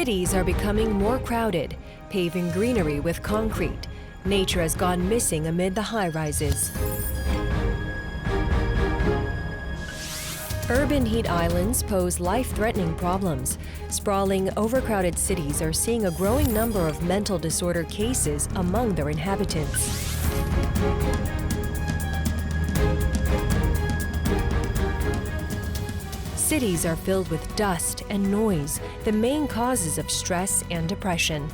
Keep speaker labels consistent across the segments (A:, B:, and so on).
A: Cities are becoming more crowded, paving greenery with concrete. Nature has gone missing amid the high-rises. Urban heat islands pose life-threatening problems. Sprawling, overcrowded cities are seeing a growing number of mental disorder cases among their inhabitants. Cities are filled with dust and noise, the main causes of stress and depression.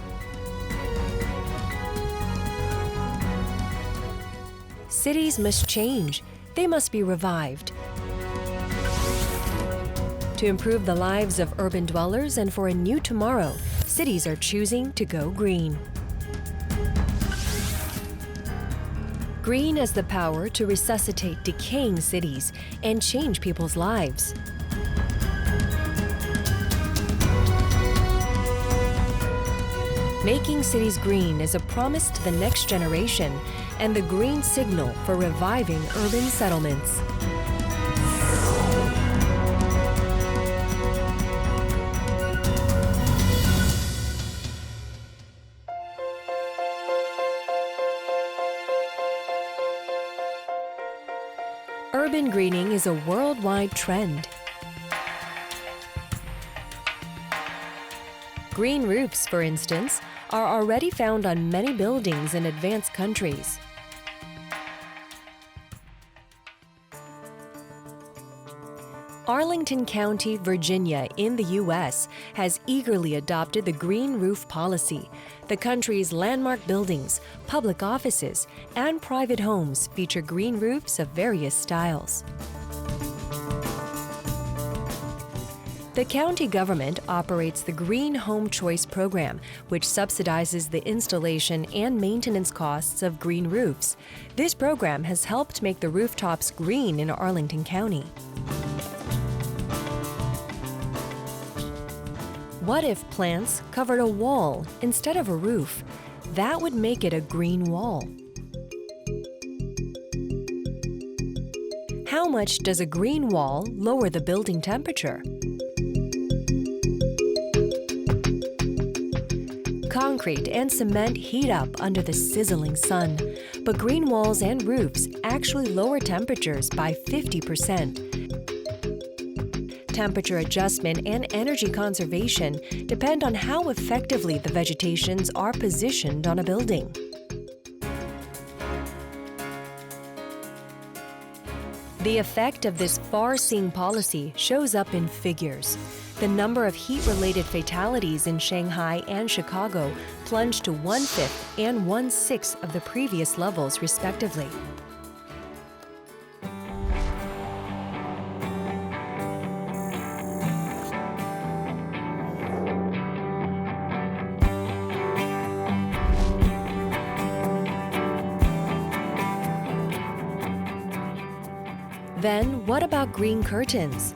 A: Cities must change. They must be revived. To improve the lives of urban dwellers and for a new tomorrow, cities are choosing to go green. Green has the power to resuscitate decaying cities and change people's lives. Making cities green is a promise to the next generation and the green signal for reviving urban settlements. Urban greening is a worldwide trend. Green roofs, for instance, are already found on many buildings in advanced countries. Arlington County, Virginia, in the U.S., has eagerly adopted the green roof policy. The country's landmark buildings, public offices, and private homes feature green roofs of various styles. The county government operates the Green Home Choice program, which subsidizes the installation and maintenance costs of green roofs. This program has helped make the rooftops green in Arlington County. What if plants covered a wall instead of a roof? That would make it a green wall. How much does a green wall lower the building temperature? Concrete and cement heat up under the sizzling sun, but green walls and roofs actually lower temperatures by 50%. Temperature adjustment and energy conservation depend on how effectively the vegetations are positioned on a building. The effect of this far-seeing policy shows up in figures. The number of heat-related fatalities in Shanghai and Chicago plunged to 1/5 and 1/6 of the previous levels, respectively. Then, what about green curtains?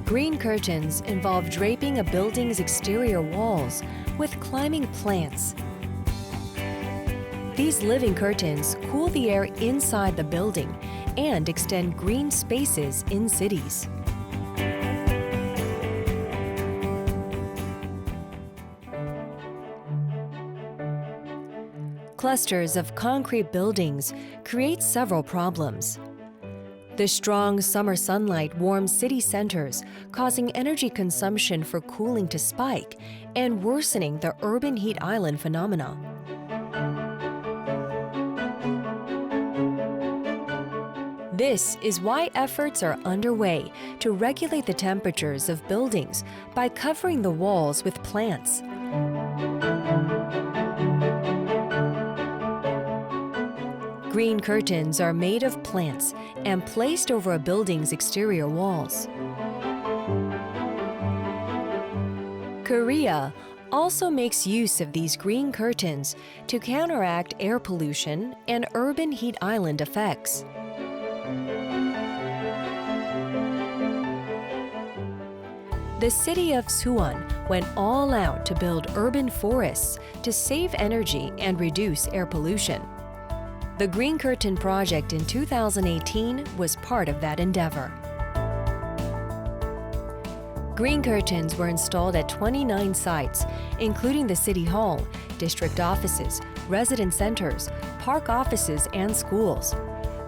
A: Green curtains involve draping a building's exterior walls with climbing plants. These living curtains cool the air inside the building and extend green spaces in cities. Clusters of concrete buildings create several problems. The strong summer sunlight warms city centers, causing energy consumption for cooling to spike and worsening the urban heat island phenomena. This is why efforts are underway to regulate the temperatures of buildings by covering the walls with plants. Green curtains are made of plants and placed over a building's exterior walls. Korea also makes use of these green curtains to counteract air pollution and urban heat island effects. The city of Suwon went all out to build urban forests to save energy and reduce air pollution. The Green Curtain project in 2018 was part of that endeavor. Green curtains were installed at 29 sites, including the City Hall, district offices, resident centers, park offices, and schools.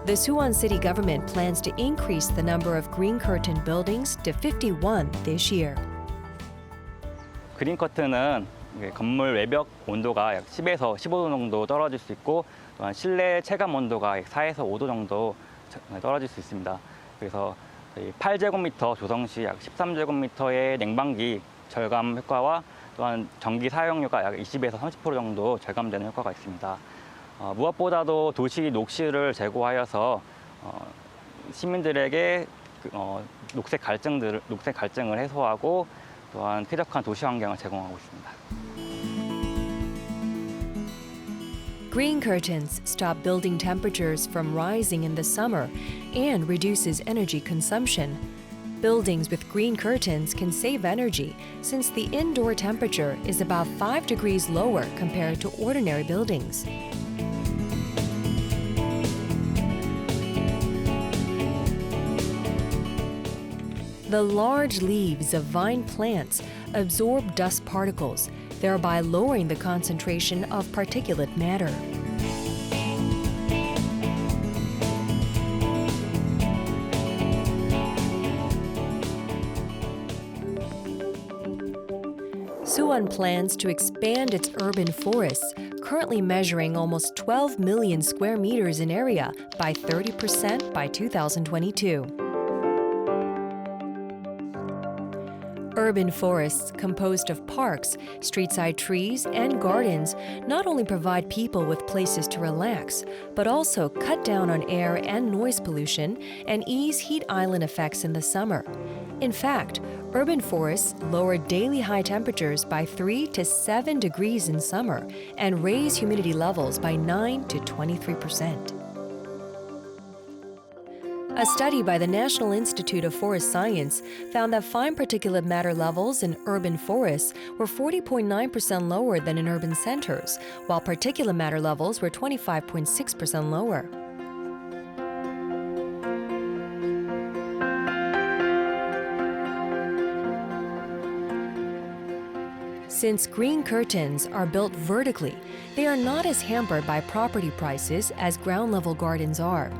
A: The Suwon city government plans to increase the number of green curtain buildings to 51 this year.
B: 그린 커튼은 건물 외벽 온도가 약 10에서 15도 정도 떨어질 수 있고 또한 실내 체감 온도가 약 4에서 5도 정도 떨어질 수 있습니다. 그래서 8제곱미터 조성시 약 13제곱미터의 냉방기 절감 효과와 또한 전기 사용료가 약 20에서 30% 정도 절감되는 효과가 있습니다. 무엇보다도 도시 녹시를 제고하여서 시민들에게 녹색 갈증을 해소하고 또한 쾌적한 도시 환경을 제공하고 있습니다.
A: Green curtains stop building temperatures from rising in the summer and reduces energy consumption. Buildings with green curtains can save energy since the indoor temperature is about 5 degrees lower compared to ordinary buildings. The large leaves of vine plants absorb dust particles, thereby lowering the concentration of particulate matter. Suwon plans to expand its urban forests, currently measuring almost 12 million square meters in area, by 30% by 2022. Urban forests composed of parks, street-side trees, and gardens not only provide people with places to relax, but also cut down on air and noise pollution and ease heat island effects in the summer. In fact, urban forests lower daily high temperatures by 3 to 7 degrees in summer and raise humidity levels by 9 to 23%. A study by the National Institute of Forest Science found that fine particulate matter levels in urban forests were 40.9% lower than in urban centers, while particulate matter levels were 25.6% lower. Since green curtains are built vertically, they are not as hampered by property prices as ground-level gardens are.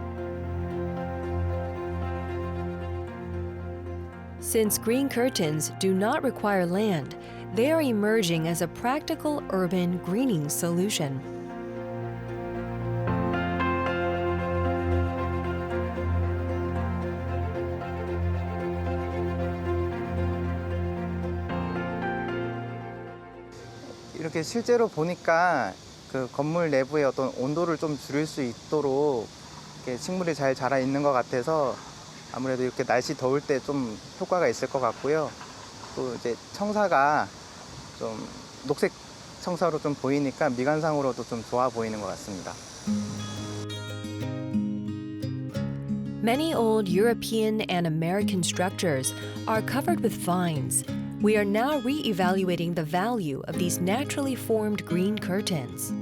A: Since green curtains do not require land, they are emerging as a practical urban greening solution.
C: 이렇게 실제로 보니까 그 건물 내부의 어떤 온도를 좀 줄일 수 있도록 이렇게 식물이 잘 자라 있는 것 같아서 아무래도 이렇게 날씨 더울 때 좀 효과가 있을 것 같고요. 또 이제 청사가 좀 녹색 청사로 좀 보이니까 미관상으로도 좀 좋아 보이는 것 같습니다.
A: Many old European and American structures are covered with vines. We are now re-evaluating the value of these naturally formed green curtains.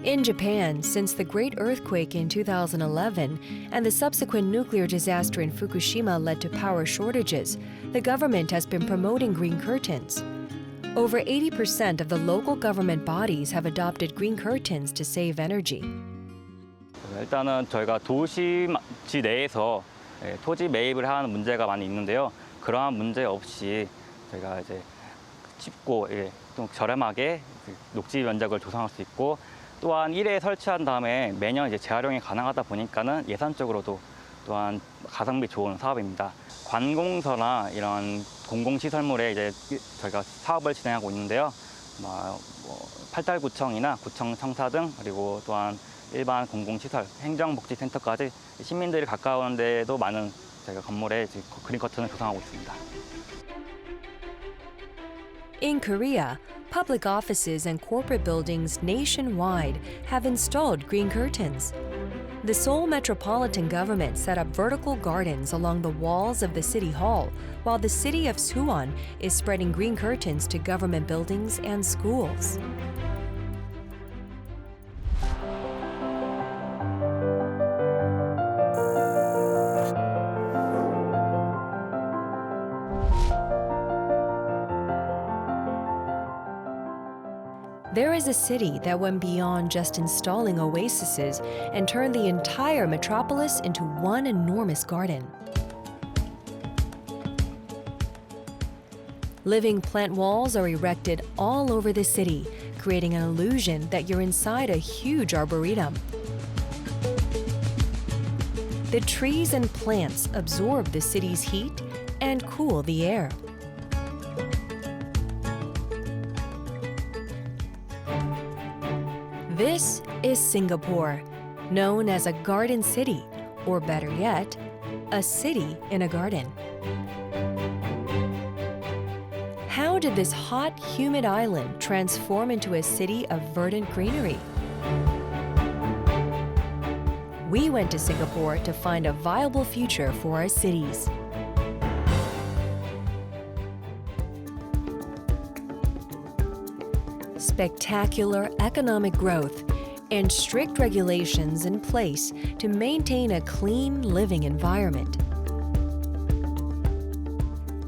A: In Japan, since the great earthquake in 2011 and the subsequent nuclear disaster in Fukushima led to power shortages, the government has been promoting green curtains. Over 80% of the local government bodies have adopted green curtains to save energy.
B: 일단은 저희가 도시지 내에서 토지 매입을 하는 문제가 많이 있는데요. 그러한 문제 없이 저희가 이제 쉽고 좀 저렴하게 녹지 면적을 조성할 수 있고 또한 1회 설치한 다음에 매년 이제 재활용이 가능하다 보니까는 예산적으로도 또한 가성비 좋은 사업입니다. 관공서나 이런 공공시설물에 이제 저희가 사업을 진행하고 있는데요. 팔달구청이나 구청 청사 등 그리고 또한 일반 공공시설, 행정복지센터까지 시민들이 가까운 데도 많은 저희가 건물에 그린 커튼을 조성하고 있습니다.
A: In Korea, public offices and corporate buildings nationwide have installed green curtains. The Seoul Metropolitan Government set up vertical gardens along the walls of the City Hall, while the city of Suwon is spreading green curtains to government buildings and schools. There is a city that went beyond just installing oases and turned the entire metropolis into one enormous garden. Living plant walls are erected all over the city, creating an illusion that you're inside a huge arboretum. The trees and plants absorb the city's heat and cool the air. This is Singapore, known as a garden city, or better yet, a city in a garden. How did this hot, humid island transform into a city of verdant greenery? We went to Singapore to find a viable future for our cities. Spectacular economic growth and strict regulations in place to maintain a clean living environment.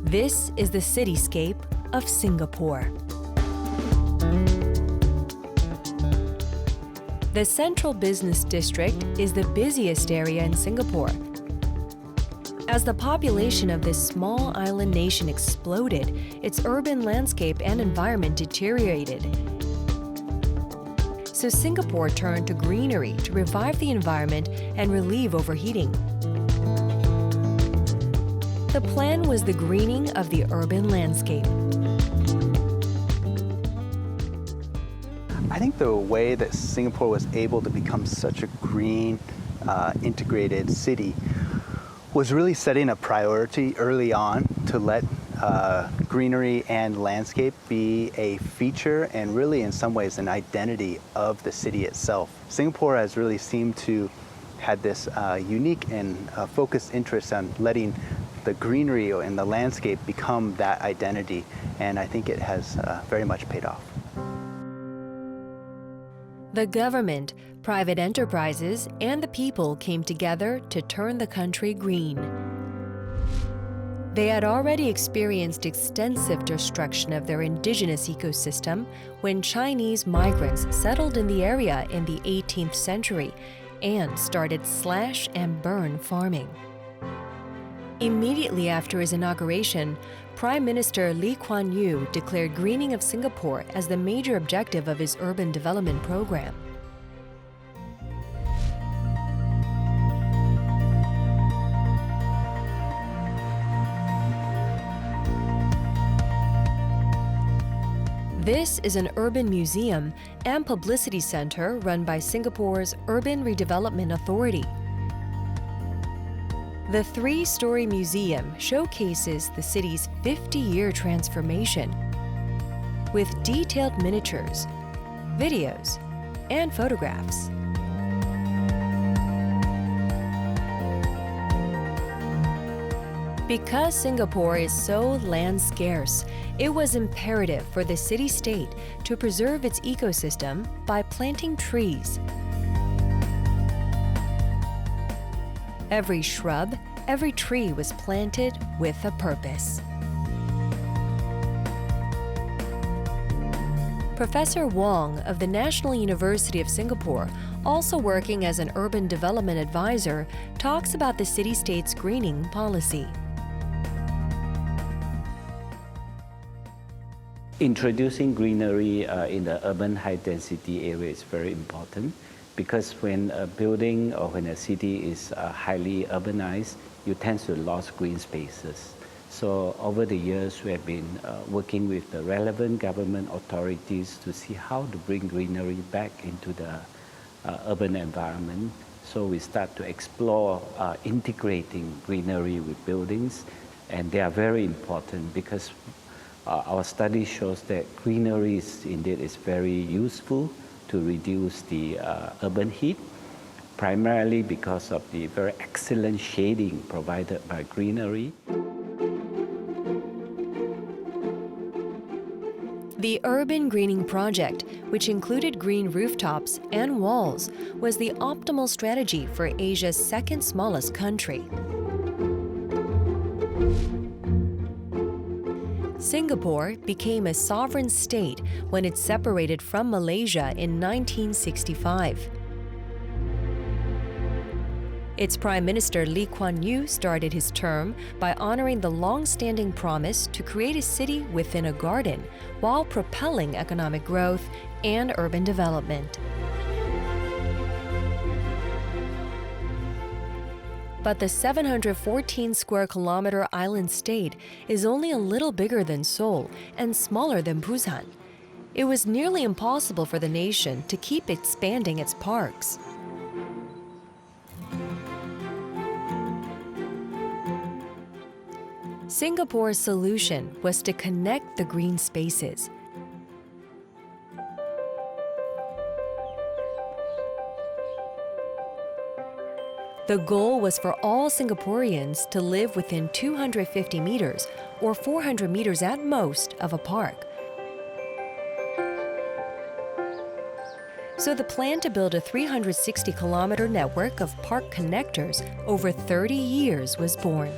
A: This is the cityscape of Singapore. The Central Business District is the busiest area in Singapore. As the population of this small island nation exploded, its urban landscape and environment deteriorated. So Singapore turned to greenery to revive the environment and relieve overheating. The plan was the greening of the urban landscape.
D: I think the way that Singapore was able to become such a green, integrated city was really setting a priority early on to let greenery and landscape be a feature and really in some ways an identity of the city itself. Singapore has really seemed to had this unique and focused interest on letting the greenery and the landscape become that identity, and I think it has very much paid off.
A: The government, private enterprises, and the people came together to turn the country green. They had already experienced extensive destruction of their indigenous ecosystem when Chinese migrants settled in the area in the 18th century and started slash and burn farming. Immediately after his inauguration, Prime Minister Lee Kuan Yew declared greening of Singapore as the major objective of his urban development program. This is an urban museum and publicity center run by Singapore's Urban Redevelopment Authority. The three-story museum showcases the city's 50-year transformation with detailed miniatures, videos, and photographs. Because Singapore is so land scarce, it was imperative for the city-state to preserve its ecosystem by planting trees. Every shrub, every tree was planted with a purpose. Professor Wong of the National University of Singapore, also working as an urban development advisor, talks about the city-state's greening policy.
E: Introducing greenery in the urban high-density area is very important because when a building or when a city is highly urbanized, you tend to lose green spaces. So over the years, we have been working with the relevant government authorities to see how to bring greenery back into the urban environment. So we start to explore integrating greenery with buildings, and they are very important because our study shows that greenery is very useful to reduce the urban heat, primarily because of the very excellent shading provided by greenery.
A: The Urban Greening Project, which included green rooftops and walls, was the optimal strategy for Asia's second smallest country. Singapore became a sovereign state when it separated from Malaysia in 1965. Its Prime Minister Lee Kuan Yew started his term by honoring the long-standing promise to create a city within a garden while propelling economic growth and urban development. But the 714 square kilometer island state is only a little bigger than Seoul and smaller than Busan. It was nearly impossible for the nation to keep expanding its parks. Singapore's solution was to connect the green spaces. The goal was for all Singaporeans to live within 250 meters, or 400 meters at most, of a park. So the plan to build a 360-kilometer network of park connectors over 30 years was born.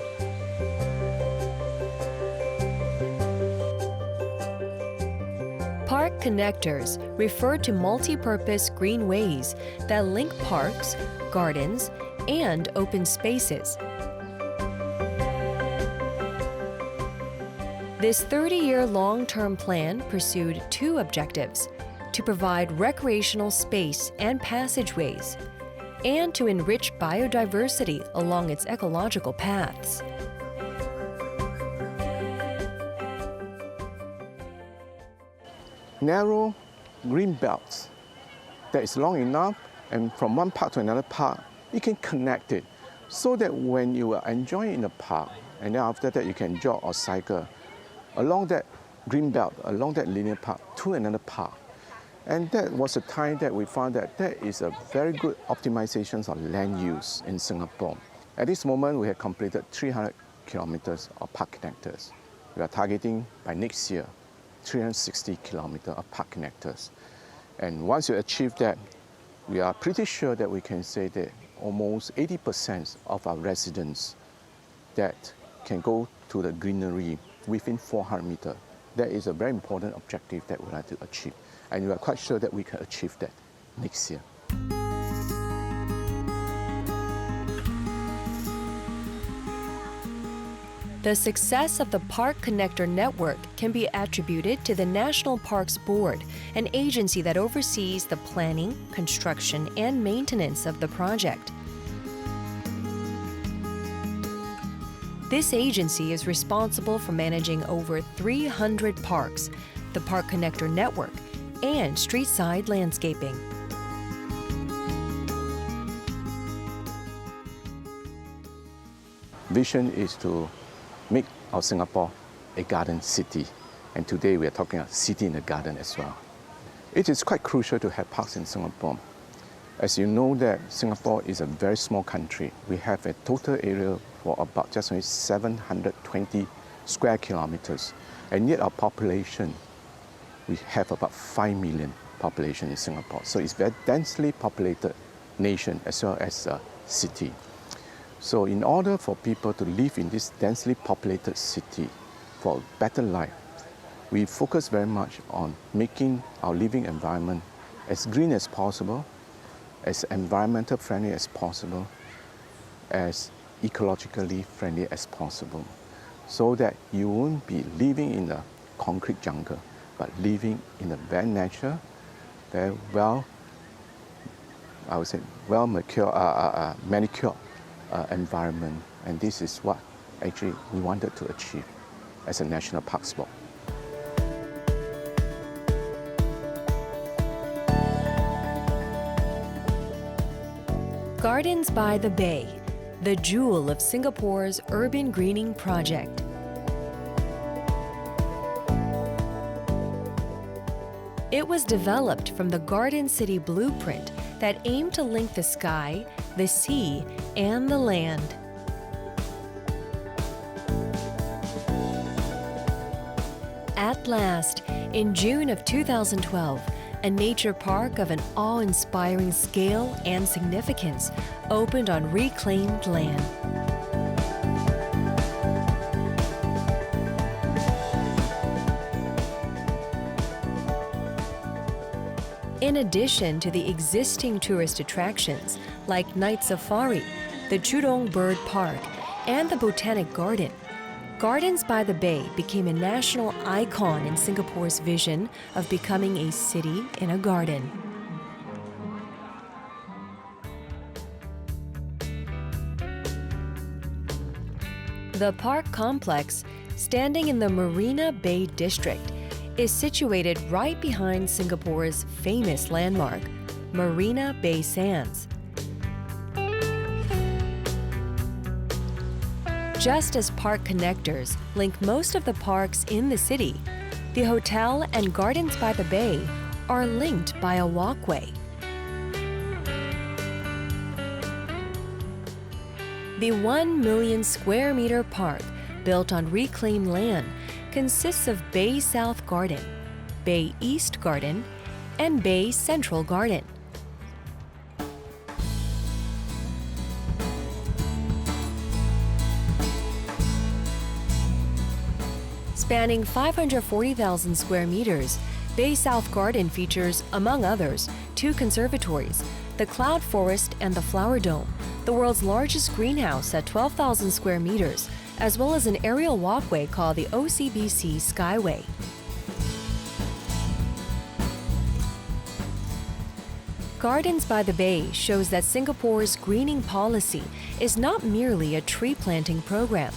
A: Park connectors refer to multipurpose greenways that link parks, gardens, and open spaces. This 30-year long-term plan pursued two objectives: to provide recreational space and passageways, and to enrich biodiversity along its ecological paths.
F: Narrow green belts that is long enough, and from one park to another park, you can connect it so that when you are enjoying in the park, and then after that you can jog or cycle along that green belt, along that linear park to another park. And that was the time that we found that that is a very good optimization of land use in Singapore. At this moment, we have completed 300 kilometers of park connectors. We are targeting by next year 360 kilometers of park connectors. And once you achieve that, we are pretty sure that we can say that almost 80% of our residents that can go to the greenery within 400 meters. That is a very important objective that we'd like to achieve. And we are quite sure that we can achieve that next year.
A: The success of the Park Connector Network can be attributed to the National Parks Board, an agency that oversees the planning, construction, and maintenance of the project. This agency is responsible for managing over 300 parks, the Park Connector Network, and street-side landscaping.
F: Vision is to make our Singapore a garden city. And today we are talking about city in the garden as well. It is quite crucial to have parks in Singapore. As you know that Singapore is a very small country. We have a total area for about just only 720 square kilometers. And yet our population, we have about 5 million population in Singapore. So it's a very densely populated nation as well as a city. So in order for people to live in this densely populated city for a better life, we focus very much on making our living environment as green as possible, as environmental friendly as possible, as ecologically friendly as possible, so that you won't be living in a concrete jungle, but living in a very natural, very well, I would say, well manicured environment. And this is what actually we wanted to achieve as a National Parks Board.
A: Gardens by the Bay, the jewel of Singapore's urban greening project. It was developed from the Garden City blueprint that aimed to link the sky, the sea, and the land. At last, in June of 2012, a nature park of an awe-inspiring scale and significance opened on reclaimed land. In addition to the existing tourist attractions like Night Safari, the Jurong Bird Park, and the Botanic Garden, Gardens by the Bay became a national icon in Singapore's vision of becoming a city in a garden. The park complex, standing in the Marina Bay district, is situated right behind Singapore's famous landmark, Marina Bay Sands. Just as park connectors link most of the parks in the city, the hotel and Gardens by the Bay are linked by a walkway. The 1 million square meter park, built on reclaimed land, consists of Bay South Garden, Bay East Garden, and Bay Central Garden. Spanning 540,000 square meters, Bay South Garden features, among others, 2 conservatories, the Cloud Forest and the Flower Dome, the world's largest greenhouse at 12,000 square meters, as well as an aerial walkway called the OCBC Skyway. Gardens by the Bay shows that Singapore's greening policy is not merely a tree planting program.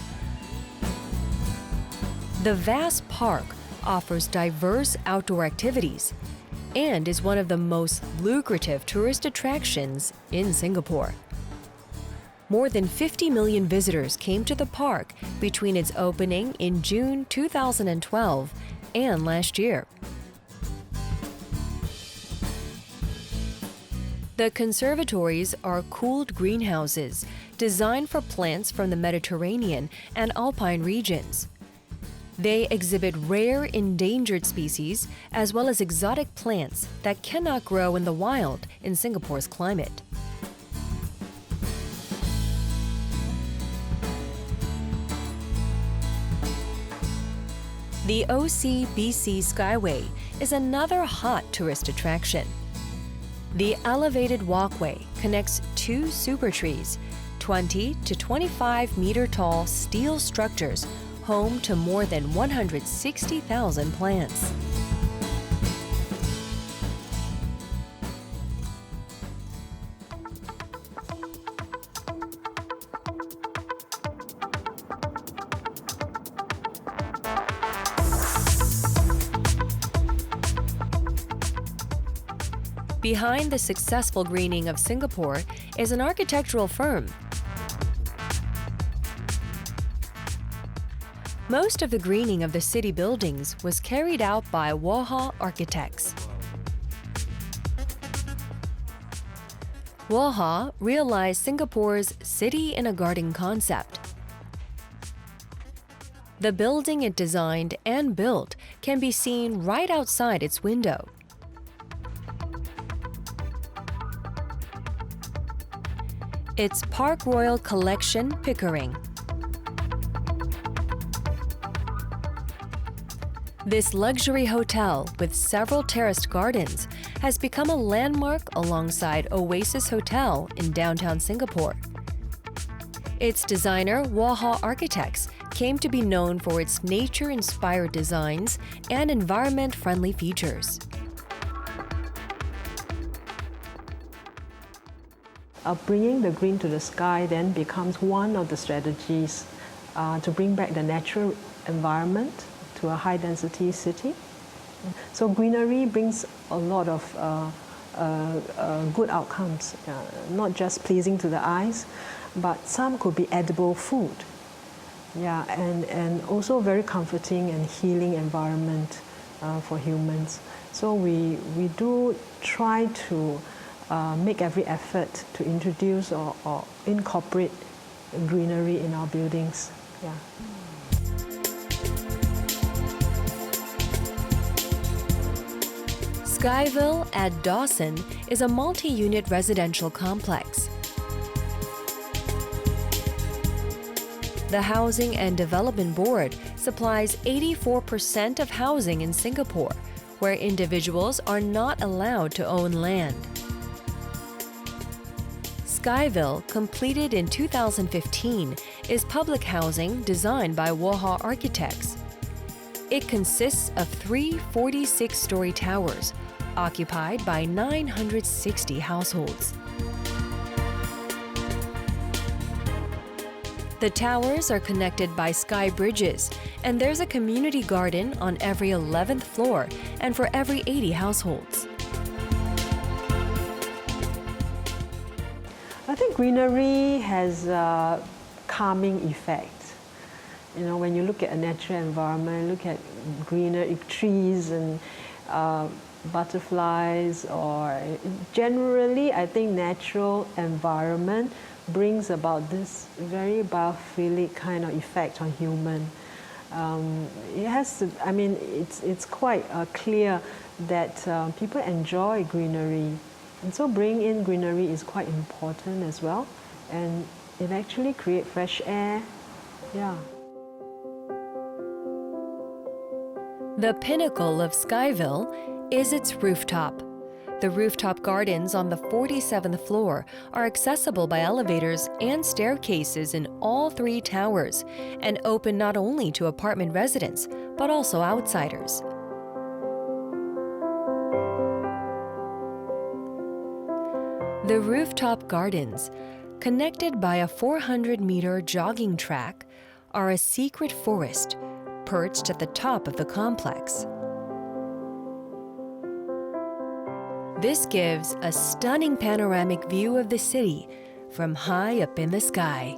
A: The vast park offers diverse outdoor activities and is one of the most lucrative tourist attractions in Singapore. More than 50 million visitors came to the park between its opening in June 2012 and last year. The conservatories are cooled greenhouses designed for plants from the Mediterranean and alpine regions. They exhibit rare endangered species as well as exotic plants that cannot grow in the wild in Singapore's climate. The OCBC Skyway is another hot tourist attraction. The elevated walkway connects 2 super trees, 20 to 25 meter tall steel structures home to more than 160,000 plants. Behind the successful greening of Singapore is an architectural firm. Most of the greening of the city buildings was carried out by Waha architects. Waha realized Singapore's city in a garden concept. The building it designed and built can be seen right outside its window. It's Park Royal Collection, Pickering. This luxury hotel with several terraced gardens has become a landmark alongside Oasis Hotel in downtown Singapore. Its designer, Waha Architects, came to be known for its nature-inspired designs and environment-friendly features.
G: Bringing the green to the sky then becomes one of the strategies to bring back the natural environment to a high-density city. So greenery brings a lot of good outcomes, not just pleasing to the eyes, but some could be edible food. Yeah, and also very comforting and healing environment for humans. So we do try to make every effort to introduce or incorporate greenery in our buildings. Yeah.
A: Skyville at Dawson is a multi-unit residential complex. The Housing and Development Board supplies 84% of housing in Singapore, where individuals are not allowed to own land. Skyville, completed in 2015, is public housing designed by Woha Architects. It consists of three 46-story towers, occupied by 960 households. The towers are connected by sky bridges, and there's a community garden on every 11th floor and for every 80 households.
G: I think greenery has a calming effect. You know, when you look at a natural environment, look at greener trees and butterflies, or generally, I think natural environment brings about this very biophilic kind of effect on human. It has to, I mean, it's quite clear that people enjoy greenery. And so bringing in greenery is quite important as well. And it actually creates fresh air. Yeah.
A: The pinnacle of Skyville is its rooftop. The rooftop gardens on the 47th floor are accessible by elevators and staircases in all three towers and open not only to apartment residents, but also outsiders. The rooftop gardens, connected by a 400-meter jogging track, are a secret forest perched at the top of the complex. This gives a stunning panoramic view of the city from high up in the sky.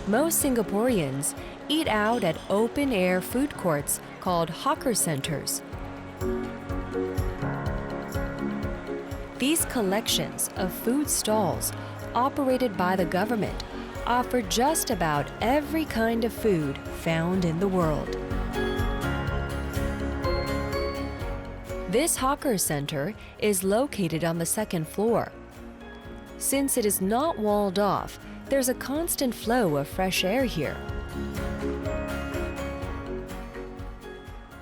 A: Most Singaporeans eat out at open-air food courts called hawker centers. These collections of food stalls, operated by the government, offer just about every kind of food found in the world. This hawker center is located on the second floor. Since it is not walled off, there's a constant flow of fresh air here.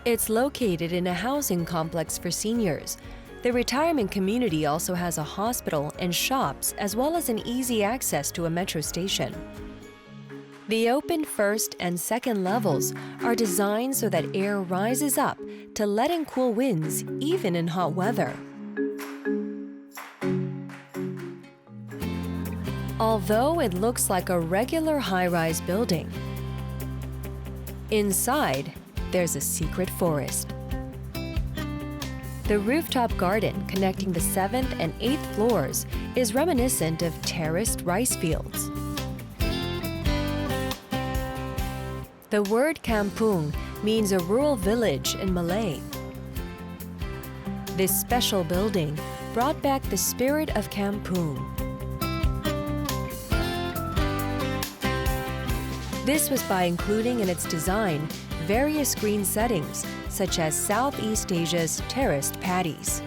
A: It's located in a housing complex for seniors. The retirement community also has a hospital and shops, as well as an easy access to a metro station. The open first and second levels are designed so that air rises up to let in cool winds even in hot weather. Although it looks like a regular high-rise building, inside there's a secret forest. The rooftop garden connecting the 7th and 8th floors is reminiscent of terraced rice fields. The word kampung means a rural village in Malay. This special building brought back the spirit of kampung. This was by including in its design various green settings, such as Southeast Asia's terraced paddies.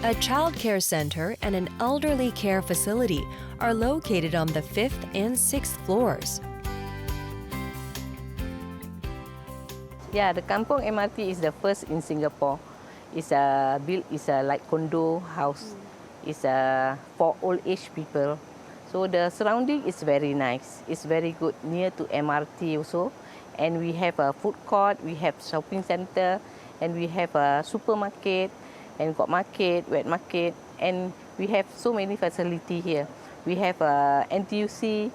A: A child care center and an elderly care facility are located on the 5th and 6th floors.
H: Yeah, the Kampung MRT is the first in Singapore. It's a like condo house. It's for old age people. So the surrounding is very nice. It's very good, near to MRT also. And we have a food court, we have shopping center, and we have a supermarket, and got market, wet market, and we have so many facilities here. We have a NTUC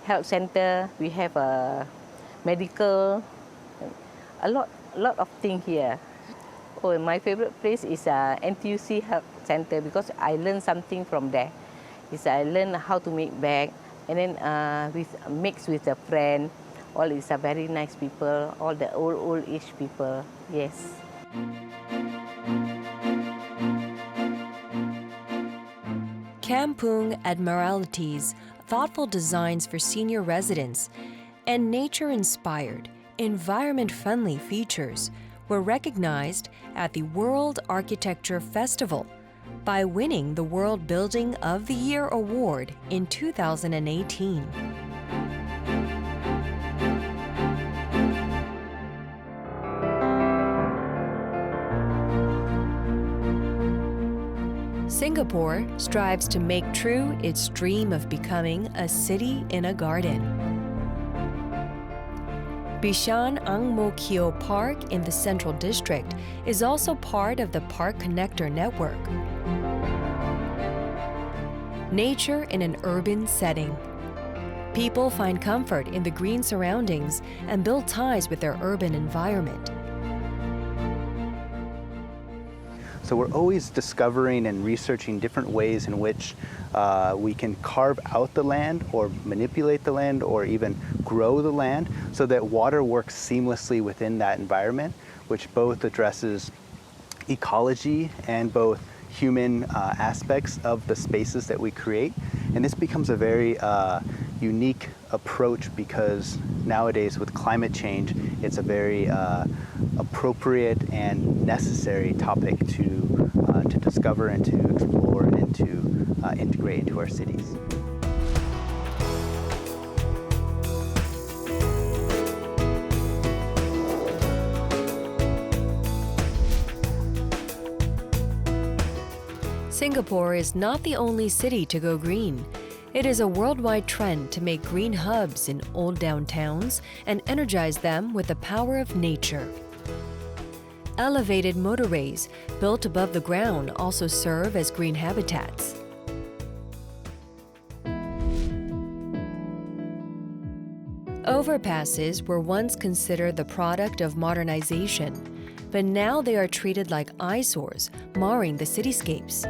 H: health center, we have a medical, a lot of things here. Oh, my favorite place is NTUC health center because I learned something from there. I learned how to make bag, and then mix with a friend. All is a very nice people, all the old age people, yes.
A: Kampung Admiralties thoughtful designs for senior residents and nature-inspired, environment-friendly features were recognized at the World Architecture Festival by winning the World Building of the Year award in 2018. Singapore strives to make true its dream of becoming a city in a garden. Bishan Ang Mo Kio Park in the Central District is also part of the Park Connector network. Nature in an urban setting. People find comfort in the green surroundings and build ties with their urban environment.
D: So we're always discovering and researching different ways in which we can carve out the land or manipulate the land or even grow the land so that water works seamlessly within that environment, which both addresses ecology and both human aspects of the spaces that we create. And this becomes a very unique approach because nowadays with climate change, it's a very appropriate and necessary topic to discover and to explore and to integrate into our cities.
A: Singapore is not the only city to go green. It is a worldwide trend to make green hubs in old downtowns and energize them with the power of nature. Elevated motorways built above the ground also serve as green habitats. Overpasses were once considered the product of modernization, but now they are treated like eyesores, marring the cityscapes.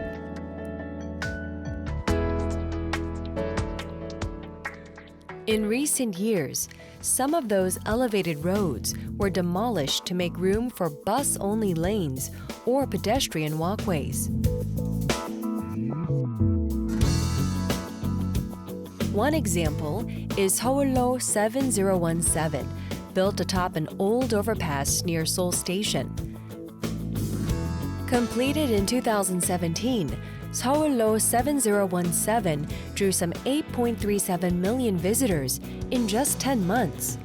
A: In recent years, some of those elevated roads were demolished to make room for bus-only lanes or pedestrian walkways. One example is Howlo 7017, built atop an old overpass near Seoul Station. Completed in 2017, Howlo 7017 drew some 8.37 million visitors in just 10 months.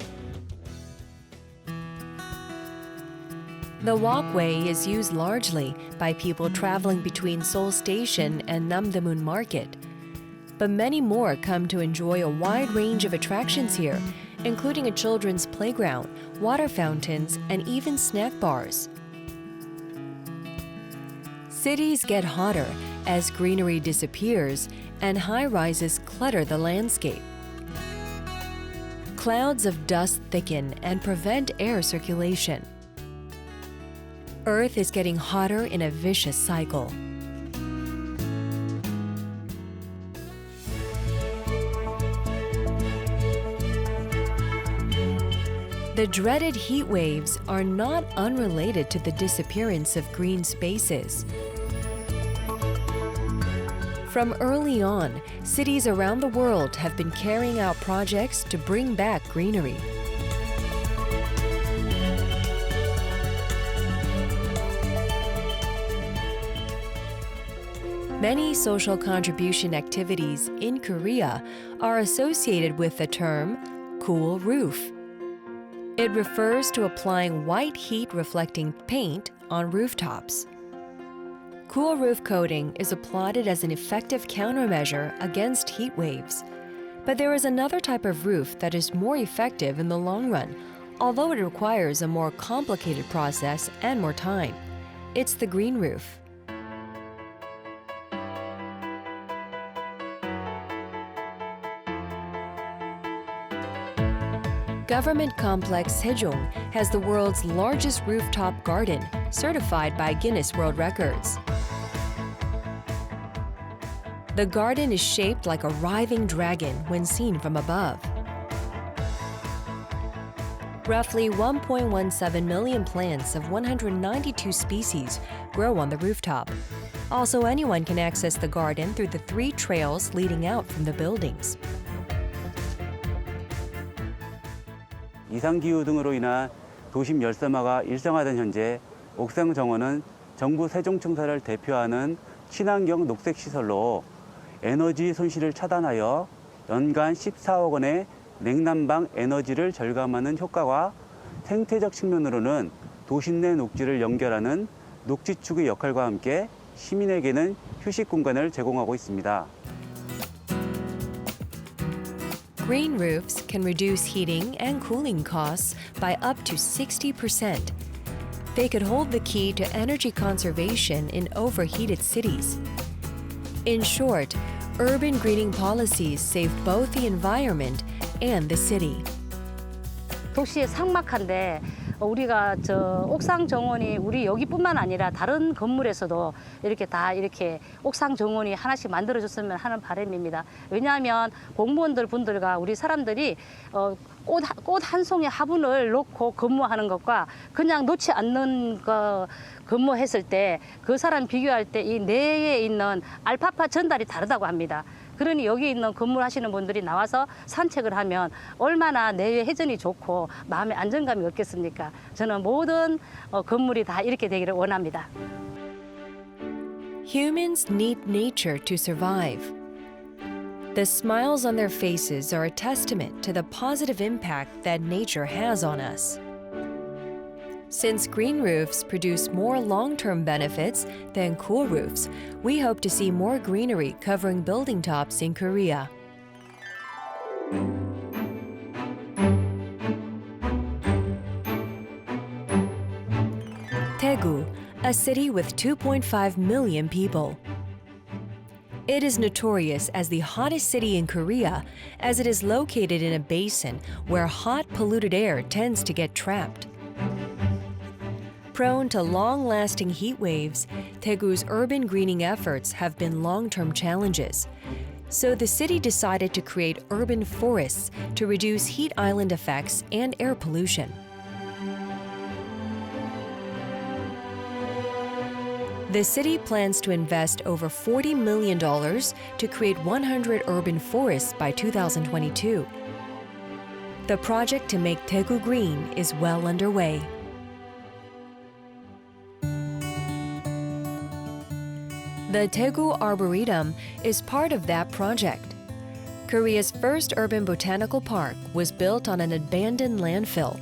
A: The walkway is used largely by people traveling between Seoul Station and Namdaemun Market. But many more come to enjoy a wide range of attractions here, including a children's playground, water fountains, and even snack bars. Cities get hotter as greenery disappears and high-rises clutter the landscape. Clouds of dust thicken and prevent air circulation. Earth is getting hotter in a vicious cycle. The dreaded heat waves are not unrelated to the disappearance of green spaces. From early on, cities around the world have been carrying out projects to bring back greenery. Many social contribution activities in Korea are associated with the term cool roof. It refers to applying white heat-reflecting paint on rooftops. Cool roof coating is applauded as an effective countermeasure against heat waves. But there is another type of roof that is more effective in the long run, although it requires a more complicated process and more time. It's the green roof. Government complex Sejong has the world's largest rooftop garden, certified by Guinness World Records. The garden is shaped like a writhing dragon when seen from above. Roughly 1.17 million plants of 192 species grow on the rooftop. Also, anyone can access the garden through the 3 trails leading out from the buildings.
I: 이상기후 등으로 인한 도심 열섬화가 일상화된 현재 옥상 정원은 정부 세종청사를 대표하는 친환경 녹색시설로 에너지 손실을 차단하여 연간 14억 원의 냉난방 에너지를 절감하는 효과와 생태적 측면으로는 도심 내 녹지를 연결하는 녹지축의 역할과 함께 시민에게는 휴식 공간을 제공하고 있습니다.
A: Green roofs can reduce heating and cooling costs by up to 60%. They could hold the key to energy conservation in overheated cities. In short, urban greening policies save both the environment and the city.
J: 도시의 삭막한데 우리가 저 옥상 정원이 우리 여기뿐만 아니라 다른 건물에서도 이렇게 다 이렇게 옥상 정원이 하나씩 만들어줬으면 하는 바람입니다. 왜냐하면 공무원들 분들과 우리 사람들이 꽃 한 송이 화분을 놓고 근무하는 것과 그냥 놓지 않는 거 근무했을 때 그 사람 비교할 때 이 내에 있는 알파파 전달이 다르다고 합니다. 그러니 여기 있는 근무하시는 분들이 나와서 산책을 하면 얼마나 뇌의 회전이 좋고 마음의 안정감이 없겠습니까? 저는 모든 건물이 다 이렇게 되기를 원합니다.
A: Humans need nature to survive. The smiles on their faces are a testament to the positive impact that nature has on us. Since green roofs produce more long-term benefits than cool roofs, we hope to see more greenery covering building tops in Korea. Daegu, a city with 2.5 million people. It is notorious as the hottest city in Korea, as it is located in a basin where hot, polluted air tends to get trapped. Prone to long-lasting heat waves, Daegu's urban greening efforts have been long-term challenges. So the city decided to create urban forests to reduce heat island effects and air pollution. The city plans to invest over $40 million to create 100 urban forests by 2022. The project to make Daegu green is well underway. The Daegu Arboretum is part of that project. Korea's first urban botanical park was built on an abandoned landfill.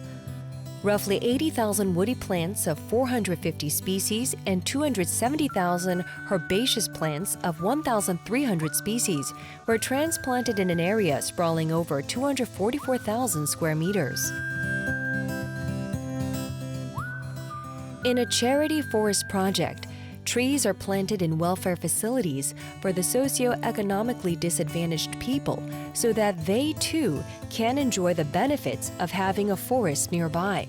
A: Roughly 80,000 woody plants of 450 species and 270,000 herbaceous plants of 1,300 species were transplanted in an area sprawling over 244,000 square meters. In a charity forest project, trees are planted in welfare facilities for the socioeconomically disadvantaged people so that they too can enjoy the benefits of having a forest nearby.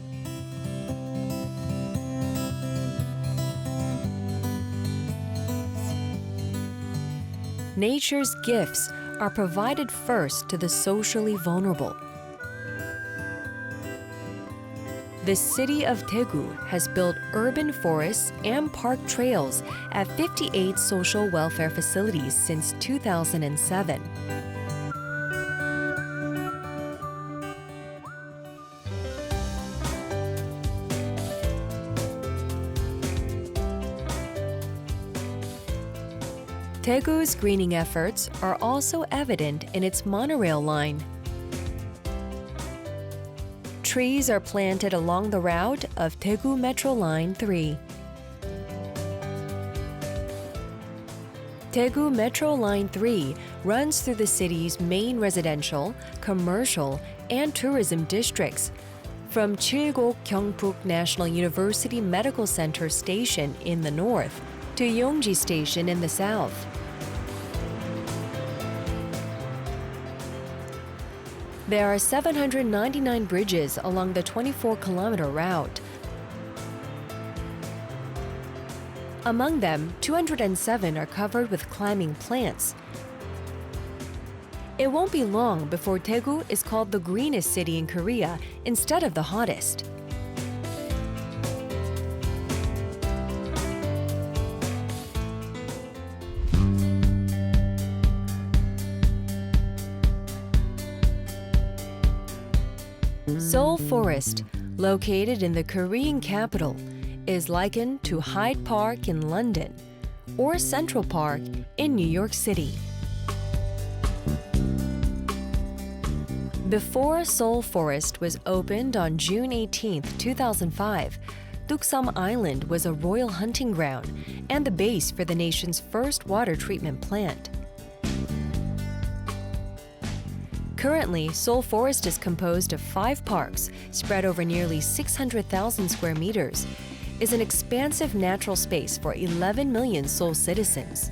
A: Nature's gifts are provided first to the socially vulnerable. The city of Daegu has built urban forests and park trails at 58 social welfare facilities since 2007. Daegu's greening efforts are also evident in its monorail line. Trees are planted along the route of Daegu Metro Line 3. Daegu Metro Line 3 runs through the city's main residential, commercial, and tourism districts, from Chilgok Gyeongbuk National University Medical Center Station in the north to Yongji Station in the south. There are 799 bridges along the 24-kilometer route. Among them, 207 are covered with climbing plants. It won't be long before Daegu is called the greenest city in Korea instead of the hottest. Seoul Forest, located in the Korean capital, is likened to Hyde Park in London or Central Park in New York City. Before Seoul Forest was opened on June 18, 2005, Duksam Island was a royal hunting ground and the base for the nation's first water treatment plant. Currently, Seoul Forest is composed of 5 parks spread over nearly 600,000 square meters, is an expansive natural space for 11 million Seoul citizens.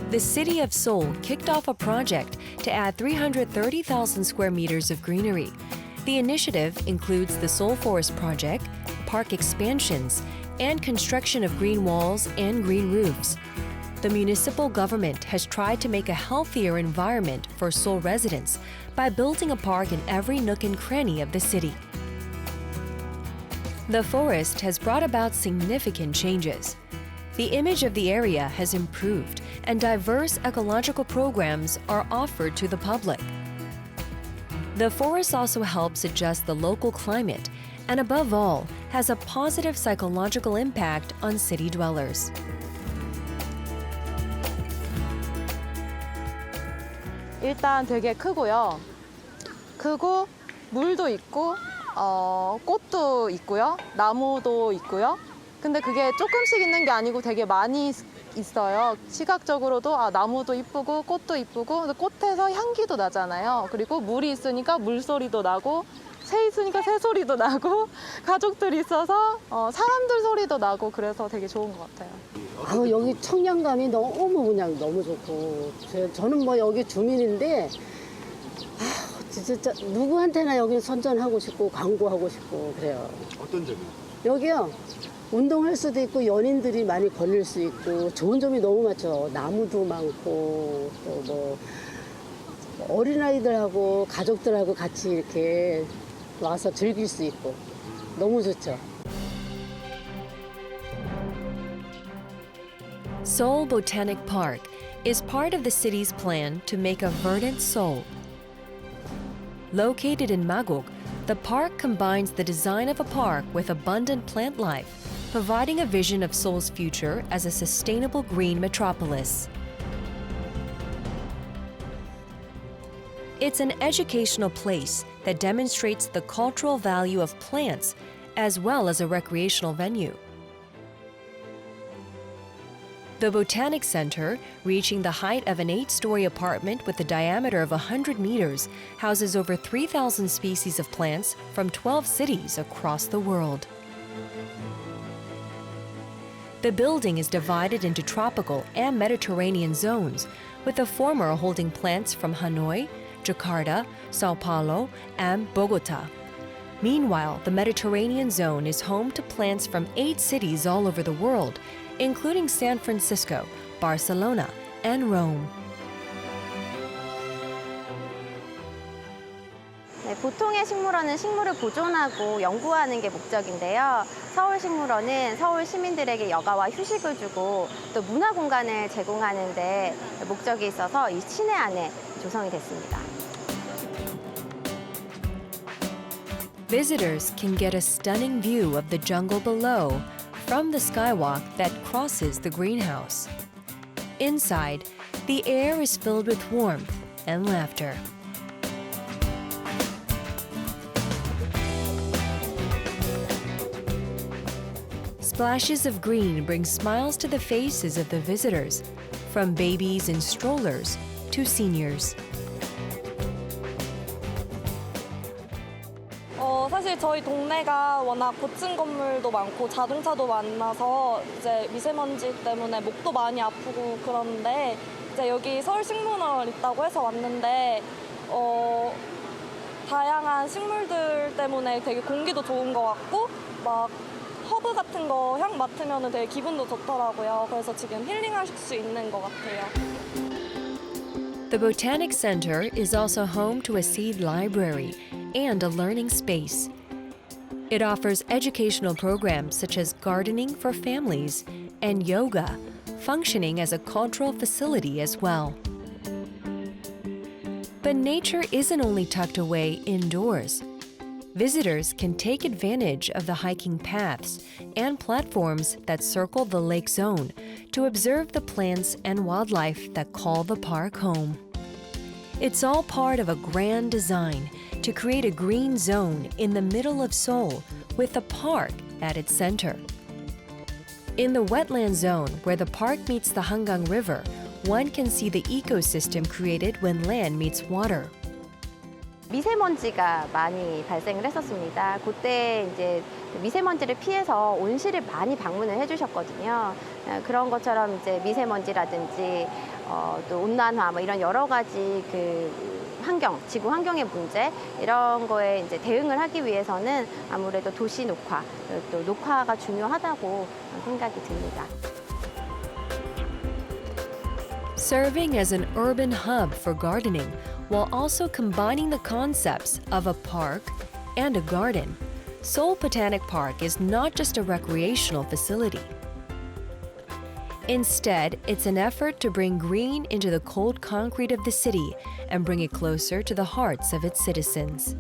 A: The city of Seoul kicked off a project to add 330,000 square meters of greenery. The initiative includes the Seoul Forest Project, park expansions, and construction of green walls and green roofs. The municipal government has tried to make a healthier environment for Seoul residents by building a park in every nook and cranny of the city. The forest has brought about significant changes. The image of the area has improved, and diverse ecological programs are offered to the public. The forest also helps adjust the local climate and, above all, has a positive psychological impact on city dwellers.
K: 일단 되게 크고요. 크고 물도 있고 꽃도 있고요. 나무도 있고요. 근데 그게 조금씩 있는 게 아니고 되게 많이 있어요. 시각적으로도 나무도 이쁘고 꽃도 이쁘고 꽃에서 향기도 나잖아요. 그리고 물이 있으니까 물소리도 나고 새 있으니까 새 소리도 나고 가족들이 있어서 사람들 소리도 나고 그래서 되게 좋은 것 같아요.
L: 여기 청량감이 너무 그냥 너무 좋고 저는 뭐 여기 주민인데 진짜 누구한테나 여기 선전하고 싶고 광고하고 싶고 그래요.
M: 어떤 점이요?
L: 여기요. 운동할 수도 있고 연인들이 많이 걸릴 수 있고 좋은 점이 너무 많죠. 나무도 많고 또 뭐 어린아이들하고 가족들하고 같이 이렇게 와서 즐길 수 있고 너무 좋죠.
A: Seoul Botanic Park is part of the city's plan to make a verdant Seoul. Located in Magok, the park combines the design of a park with abundant plant life, providing a vision of Seoul's future as a sustainable green metropolis. It's an educational place that demonstrates the cultural value of plants as well as a recreational venue. The Botanic Center, reaching the height of an 8-story apartment with a diameter of 100 meters, houses over 3,000 species of plants from 12 cities across the world. The building is divided into tropical and Mediterranean zones, with the former holding plants from Hanoi, Jakarta, Sao Paulo, and Bogota. Meanwhile, the Mediterranean zone is home to plants from 8 cities all over the world, including San Francisco, Barcelona, and Rome.
N: 네, 보통의 식물원은 식물을 보존하고 연구하는 게 목적인데요. 서울식물원은 서울 시민들에게 여가와 휴식을 주고 또 문화 공간을 제공하는 데 목적이 있어서 이 시내 안에 조성이 됐습니다.
A: Visitors can get a stunning view of the jungle below from the skywalk that crosses the greenhouse. Inside, the air is filled with warmth and laughter. Splashes of green bring smiles to the faces of the visitors, from babies in strollers to seniors.
O: 사실 저희 동네가 워낙 고층 건물도 많고 자동차도 많아서 이제 미세먼지 때문에 목도 많이 아프고 그런데 이제 여기 서울식물원 있다고 해서 왔는데 다양한 식물들 때문에 되게 공기도 좋은 것 같고 막 허브 같은 거 향 맡으면 되게 기분도 좋더라고요. 그래서 지금 힐링하실 수 있는 것 같아요.
A: The Botanic Center is also home to a seed library and a learning space. It offers educational programs such as gardening for families and yoga, functioning as a cultural facility as well. But nature isn't only tucked away indoors. Visitors can take advantage of the hiking paths and platforms that circle the lake zone to observe the plants and wildlife that call the park home. It's all part of a grand design to create a green zone in the middle of Seoul with a park at its center. In the wetland zone where the park meets the Hangang River, one can see the ecosystem created when land meets water.
N: 미세먼지가 많이 발생을 했었습니다. 그때 이제 미세먼지를 피해서 온실을 많이 방문을 해주셨거든요. 그런 것처럼 이제 미세먼지라든지 또 온난화 뭐 이런 여러 가지 그 환경, 지구 환경의 문제 이런 거에 이제 대응을 하기 위해서는 아무래도 도시 녹화, 또 녹화가 중요하다고 생각이 듭니다.
A: Serving as an urban hub for gardening while also combining the concepts of a park and a garden, Seoul Botanic Park is not just a recreational facility. Instead, it's an effort to bring green into the cold concrete of the city and bring it closer to the hearts of its citizens.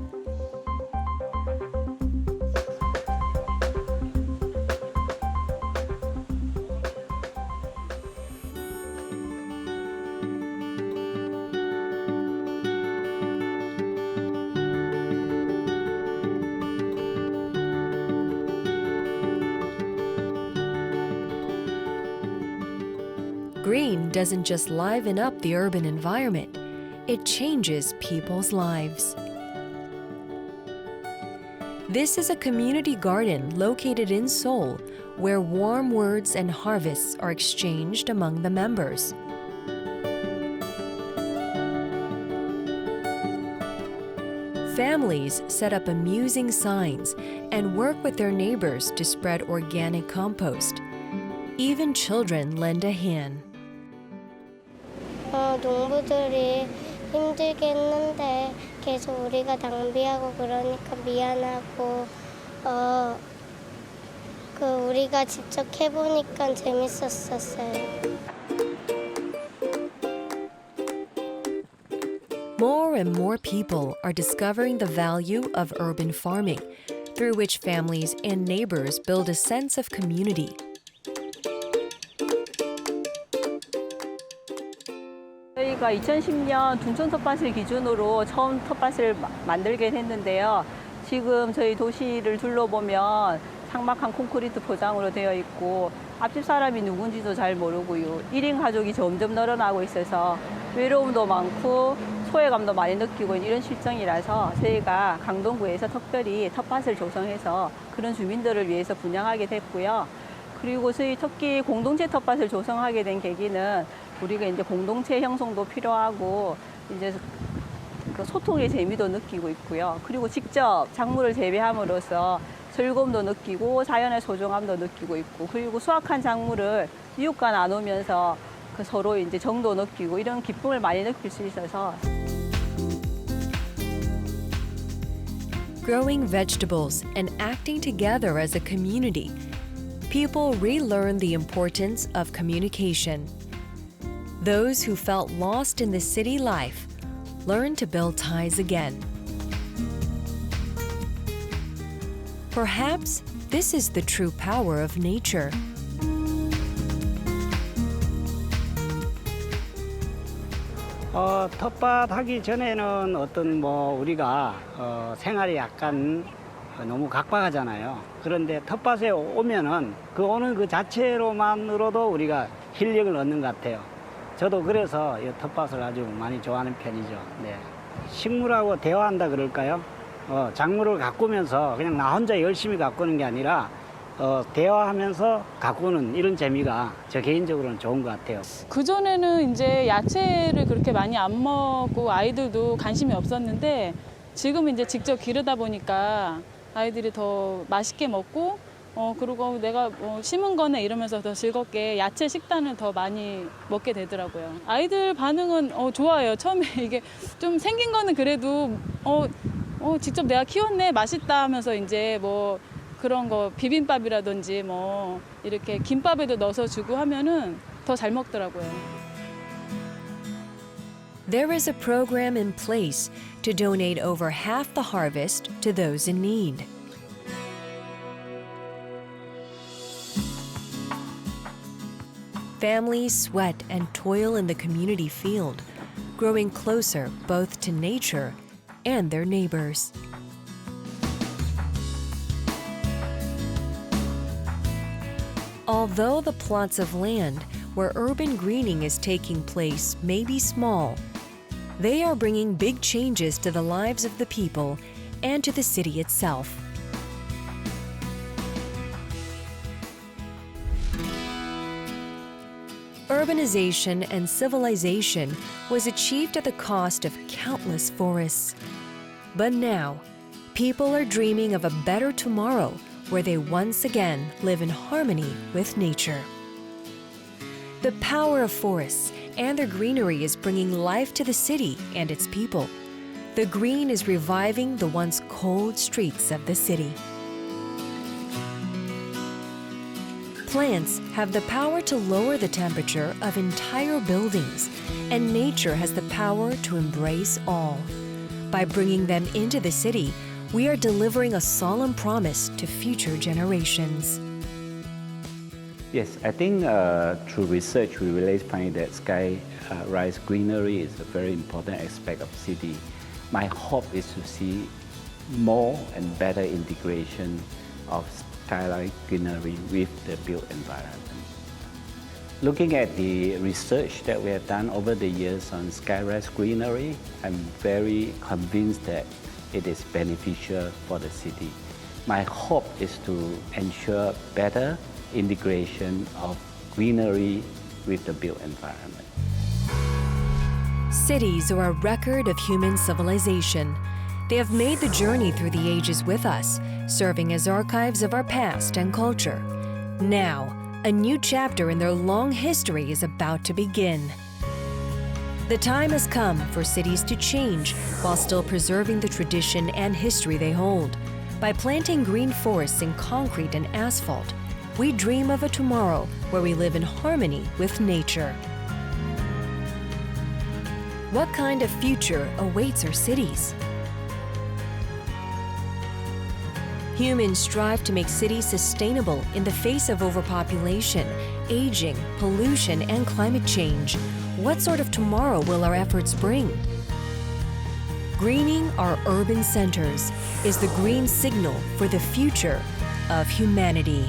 A: Green doesn't just liven up the urban environment, it changes people's lives. This is a community garden located in Seoul, where warm words and harvests are exchanged among the members. Families set up amusing signs and work with their neighbors to spread organic compost. Even children lend a hand.
M: 농부들이 힘들게 했는데 계속 우리가 낭비하고 그러니까 미안하고 우리가 직접 해보니까 재밌었어요.
A: More and more people are discovering the value of urban farming, through which families and neighbors build a sense of community.
P: 저희가 2010년 둔촌 텃밭을 기준으로 처음 텃밭을 만들게 됐는데요. 지금 저희 도시를 둘러보면 삭막한 콘크리트 포장으로 되어 있고 앞집 사람이 누군지도 잘 모르고요. 1인 가족이 점점 늘어나고 있어서 외로움도 많고 소외감도 많이 느끼고 이런 실정이라서 저희가 강동구에서 특별히 텃밭을 조성해서 그런 주민들을 위해서 분양하게 됐고요. 그리고 저희 특히 공동체 텃밭을 조성하게 된 계기는 우리가 이제 공동체 형성도 필요하고 이제 그 소통의 재미도 느끼고 있고요. 그리고 직접 작물을 재배함으로써 즐거움도 느끼고 자연의 소중함도 느끼고 있고 그리고 수확한 작물을 이웃과 나누면서 그 서로 이제 정도 느끼고 이런 기쁨을 많이 느낄 수 있어서.
A: Growing vegetables and acting together as a community, people relearn the importance of communication. Those who felt lost in the city life learn to build ties again. Perhaps this is the true power of nature.
Q: 텃밭 하기 전에는 우리가 생활이 약간 너무 각박하잖아요. 그런데 텃밭에 오면은 오는 그 자체로만으로도 우리가 힐링을 얻는 것 같아요. 저도 그래서 이 텃밭을 아주 많이 좋아하는 편이죠. 네. 식물하고 대화한다 그럴까요? 작물을 가꾸면서 그냥 나 혼자 열심히 가꾸는 게 아니라 대화하면서 가꾸는 이런 재미가 저 개인적으로는 좋은 것 같아요.
R: 그전에는 이제 야채를 그렇게 많이 안 먹고 아이들도 관심이 없었는데 지금은 이제 직접 기르다 보니까 아이들이 더 맛있게 먹고 그리고 내가 심은 거네 이러면서 더 즐겁게 야채 식단을 더 많이 먹게 되더라고요. 아이들 반응은 좋아요. 처음에 이게 좀 생긴 거는 그래도 직접 내가 키웠네 맛있다 하면서 이제 그런 거 비빔밥이라든지 이렇게 김밥에도 넣어서 주고 하면은 더 잘 먹더라고요.
A: There is a program in place to donate over half the harvest to those in need. Families sweat and toil in the community field, growing closer both to nature and their neighbors. Although the plots of land where urban greening is taking place may be small, they are bringing big changes to the lives of the people and to the city itself. Urbanization and civilization was achieved at the cost of countless forests. But now, people are dreaming of a better tomorrow where they once again live in harmony with nature. The power of forests and their greenery is bringing life to the city and its people. The green is reviving the once cold streets of the city. Plants have the power to lower the temperature of entire buildings, and nature has the power to embrace all. By bringing them into the city, we are delivering a solemn promise to future generations.
E: Yes, I think through research, we really find that sky-rise greenery is a very important aspect of city. My hope is to see more and better integration of skyline greenery with the built environment. Looking at the research that we have done over the years on sky-rise greenery, I'm very convinced that it is beneficial for the city. My hope is to ensure better integration of greenery with the built environment.
A: Cities are a record of human civilization. They have made the journey through the ages with us, serving as archives of our past and culture. Now, a new chapter in their long history is about to begin. The time has come for cities to change while still preserving the tradition and history they hold. By planting green forests in concrete and asphalt, we dream of a tomorrow where we live in harmony with nature. What kind of future awaits our cities? Humans strive to make cities sustainable in the face of overpopulation, aging, pollution, and climate change. What sort of tomorrow will our efforts bring? Greening our urban centers is the green signal for the future of humanity.